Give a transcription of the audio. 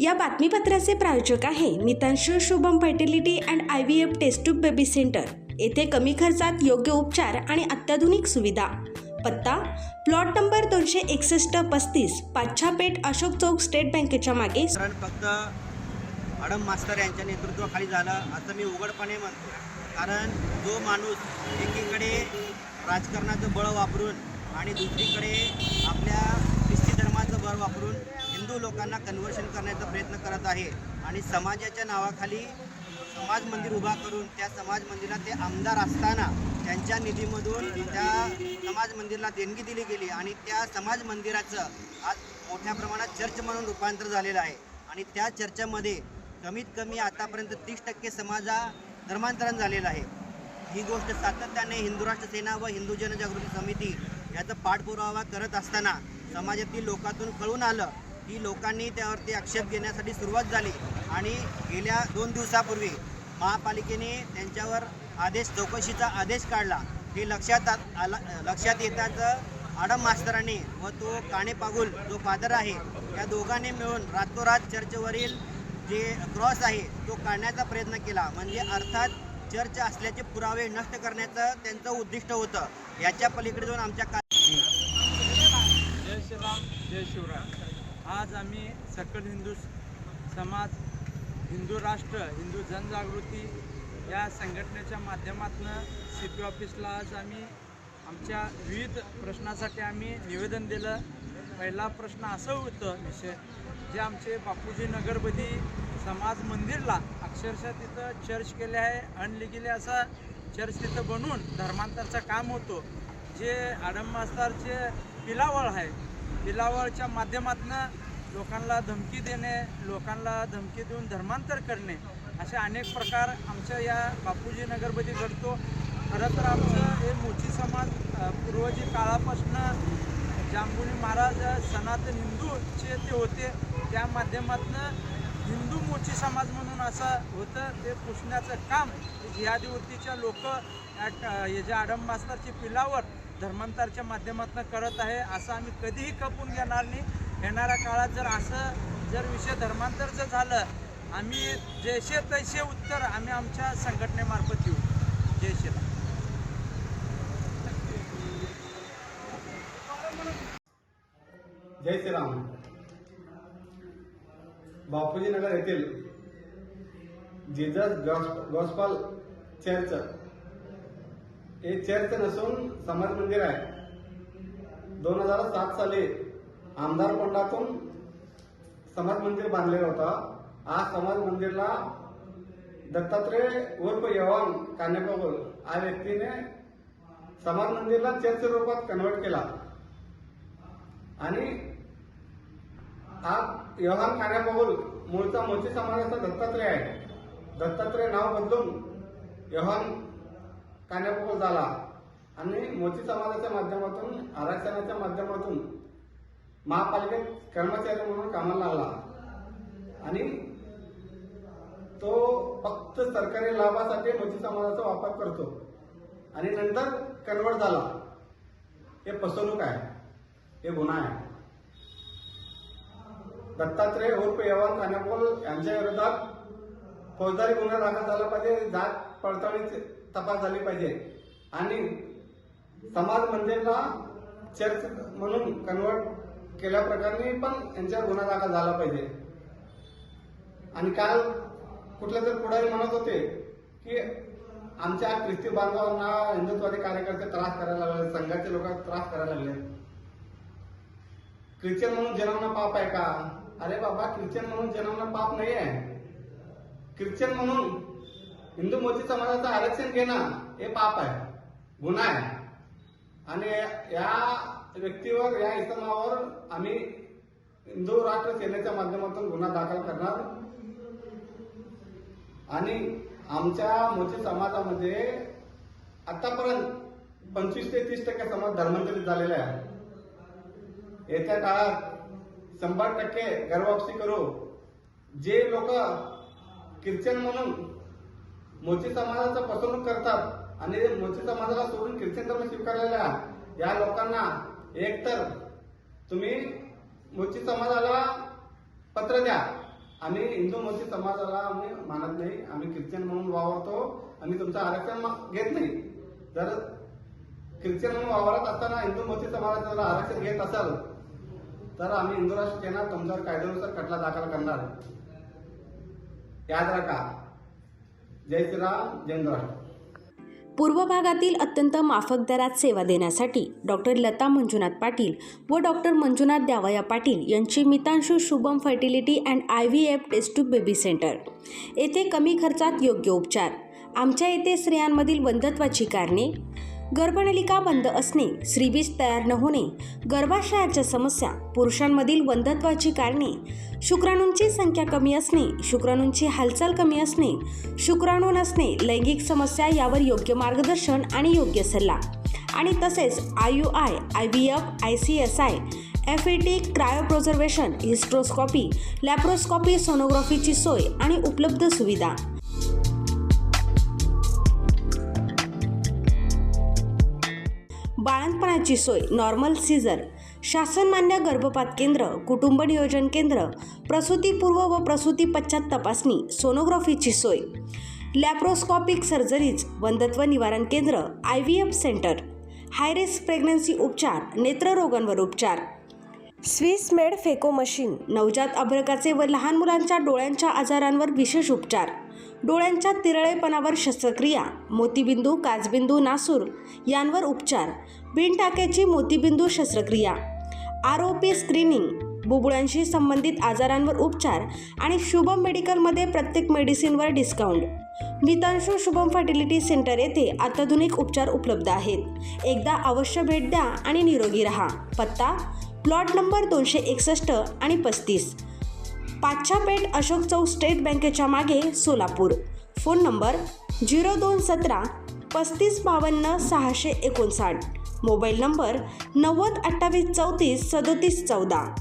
या बातमीपत्राचे प्रायोजक आहे Mitansh Shubham fertility and IVF test tube baby centre. येथे कमी खर्चात योग्य उपचार आणि अत्याधुनिक सुविधा। पत्ता plot number 261-35 Pachchhapeth Ashok Chowk state बँकेच्या मागे। फक्त आडम मास्तर यांच्या नेतृत्वाखाली झालं असं मी उघडपणे म्हणतो। कारण जो माणूस एकीकडे राजकारणाचं बळ वापरून आणि दुसरीकडे आपल्या ख्रिस्ती धर्माचं बळ वापरून हिंदू लोकांना कन्व्हर्शन करण्याचा प्रयत्न करत आहे आणि समाजाच्या नावाखाली समाज मंदिर उभा करून त्या समाज मंदिरात ते आमदार असताना त्यांच्या निधीमधून त्या समाज मंदिराला देणगी दिली गेली आणि त्या समाज मंदिराचं आज मोठ्या प्रमाणात चर्च म्हणून रूपांतर झालेलं आहे आणि त्या चर्चमध्ये कमीत कमी आतापर्यंत 30% समाजा धर्मांतरण झालेलं आहे। ही गोष्ट सातत्याने हिंदू राष्ट्र सेना व हिंदू जनजागृती समिती याचा पाठपुरावा करत असताना समाजातील लोकांतून कळून आलं की लोकांनी त्यावरती आक्षेप घेण्यासाठी सुरुवात झाली आणि गेल्या 2 दिवसापूर्वी महापालिकेने त्यांच्यावर चौकशीचा आदेश काढला। हे लक्षात येताच आडम मास्तरांनी व तो काणे पागुल जो फादर आहे या दोघांनी मिळून रातोरात चर्चवरील जे क्रॉस आहे तो काढण्याचा प्रयत्न केला। म्हणजे अर्थात चर्च असल्याचे पुरावे नष्ट करण्याचं त्यांचं उद्दिष्ट होतं। याच्या पलीकडे जाऊन आमच्या जय श्रीराम जय शिवराय। आज आम्ही सकल हिंदू समाज हिंदू राष्ट्र हिंदू जनजागृती या संघटनेच्या माध्यमातून CP ऑफिसला आज आम्ही आमच्या विविध प्रश्नासाठी आम्ही निवेदन दिलं। पहिला प्रश्न असं होतं विषय जे आमचे बापूजी नगरमध्ये समाज मंदिरला अक्षरशः तिथं चर्च केले आहे, अनलिगली असा चर्च तिथं बनवून धर्मांतरचं काम होतो। जे आडम मास्तरचे पिलावळ आहे, पिलावळच्या माध्यमातून लोकांना धमकी देणे, लोकांना धमकी देऊन धर्मांतर करणे असे अनेक प्रकार आमच्या या बापूजी नगरमध्ये घडतो। खरं तर आमचं हे मोची समाज पूर्वजी काळापासून जांबुनी महाराज सनातन हिंदूचे ते होते, त्या माध्यमातून हिंदू मोची समाज म्हणून असं होतं ते पुसण्याचं काम जिहादी वृत्तीच्या लोक हे जे आडम मास्तरची पिलावर धर्मांतरच्या माध्यमातून करत आहे असं आम्ही कधीही खपून घेणार नाही। येणाऱ्या काळात जर विषय धर्मांतरचं झालं आम्ही जैसे तैसे उत्तर आम्ही आमच्या संघटनेमार्फत देऊ। जय श्रीराम। जय श्रीराम। बापूजी नगर येथील जीजस गॉस्पल चर्च हे चर्च नसून समाज मंदिर आहे। 2007 साली आमदार फंडातून समाज मंदिर बांधलेलं होतं। आज समाज मंदिरला दत्तात्रय उर्फ यवान कानेपागुल या व्यक्तीने समाज मंदिरला चर्च रूपात कन्वर्ट केला आणि आज यवान कानेपागुल मूळचा मोची समाजाचा दत्तात्रय आहे। दत्तात्रय नाव बदलून यवान कानेपागुल झाला आणि मोची समाजाच्या माध्यमातून आरक्षणाच्या माध्यमातून महापालिकेत कर्मचारी म्हणून कामाला लागला आणि तो फक्त सरकारी लाभासाठी मोची समाजाचा वापर करतो आणि नंतर कन्वर्ट झाला। हे फसवणूक आहे, हे गुन्हा आहे। दत्तात्रय उर्फ यवान कानेपागुल यांच्या विरोधात फौजदारी गुन्हा दाखल झाला पाहिजे, जात पडताळणी तपास झाली पाहिजे आणि समाज मंदिरला चर्च म्हणून कन्वर्ट केल्या प्रकारे पण यांच्यावर गुन्हा दाखल झाला पाहिजे। आणि काल कुठले तर पुढारी म्हणत होते की आमच्या ख्रिस्ती बांधवांना हिंदुत्ववादी कार्यकर्ते त्रास करायला लागले, संघाचे लोक त्रास करायला लागले। ख्रिश्चन म्हणून जन्मणं पाप आहे का? अरे बाबा, ख्रिश्चन म्हणून जन्मणं पाप नाही आहे। ख्रिश्चन म्हणून हिंदू मोची समाजाचं आरक्षण घेणं हे पाप आहे, गुन्हा आहे आणि या व्यक्तीवर या इसमावर आम्ही हिंदू राष्ट्र सेनेच्या माध्यमातून गुन्हा दाखल करणार आणि आमच्या मोची समाजामध्ये आतापर्यंत 25 ते 30% समाज धर्मांतरित झालेला आहे। येत्या काळात 100% घरवापसी करू। जे लोक ख्रिश्चन म्हणून मोची समाजाचं फसवणूक करतात आणि मोची समाजाला सोडून ख्रिश्चन धर्म स्वीकारलेल्या या लोकांना एकतर तुम्ही मोची समाजाला पत्र द्या आम्ही हिंदू मुस्लिम समाजाला आम्ही मानत नाही. आम्ही ख्रिश्चन म्हणून वावरतो. आम्ही तुमचं आरक्षण घेत नाही. जर ख्रिश्चन म्हणून वावरत असताना हिंदू मुस्लिम समाजाला आरक्षण घेत असाल तर आम्ही हिंदू राष्ट्र सेना तुमच्यावर कायद्यानुसार खटला दाखल करणार. याद रखा. जय श्रीराम, जय हिंद राष्ट्र. पूर्व भागातील अत्यंत माफक दरात सेवा देण्यासाठी डॉक्टर लता मंजुनाथ पाटील व डॉक्टर मंजुनाथ द्यावया पाटील यांची Mitanshu Shubham fertility and IVF test tube baby centre येथे कमी खर्चात योग्य उपचार. आमच्या येथे स्त्रियांमधील वंध्यत्वाची कारणे, गर्भनलिका बंद असणे, श्रीबीज तयार न होणे, गर्भाशयाच्या समस्या, पुरुषांमधील वंध्यत्वाची कारणे, शुक्राणूंची संख्या कमी असणे, शुक्राणूंची हालचाल कमी असणे, शुक्राणू नसणे, लैंगिक समस्या यावर योग्य मार्गदर्शन आणि योग्य सल्ला आणि तसेच IUI, IVF, ICSI, FET, क्रायोप्रिझर्वेशन, हिस्ट्रोस्कॉपी, लॅप्रोस्कॉपी, सोनोग्राफीची सोय आणि उपलब्ध सुविधा. बाळंतपणाची सोय, नॉर्मल सीझर, शासनमान्य गर्भपात केंद्र, कुटुंब नियोजन केंद्र, प्रसूतीपूर्व व प्रसूती पश्चात तपासणी, सोनोग्राफीची सोय, लॅप्रोस्कॉपिक सर्जरीज, वंध्यत्व निवारण केंद्र, IVF centre, high risk pregnancy उपचार, नेत्ररोगांवर उपचार, स्विस मेड फेको मशीन, नवजात अर्भकाचे व लहान मुलांच्या डोळ्यांच्या आजारांवर विशेष उपचार, डोळ्यांच्या तिरळेपणावर शस्त्रक्रिया, मोतीबिंदू, काचबिंदू, नासूर यांवर उपचार, बिनटाक्याची मोतीबिंदू शस्त्रक्रिया, ROP स्क्रीनिंग, बुबुळांशी संबंधित आजारांवर उपचार आणि शुभम मेडिकलमध्ये प्रत्येक मेडिसिनवर डिस्काउंट. मितांशू शुभम फर्टिलिटी सेंटर येथे अत्याधुनिक उपचार उपलब्ध आहेत. एकदा अवश्य भेट द्या आणि निरोगी रहा. पत्ता प्लॉट नंबर 261 आणि 35, पाच्छा पेठ, अशोक चौक, स्टेट बँकेच्या मागे, Solapur. Phone number 0217 3552 659. Mobile number 90 28 34 37 14.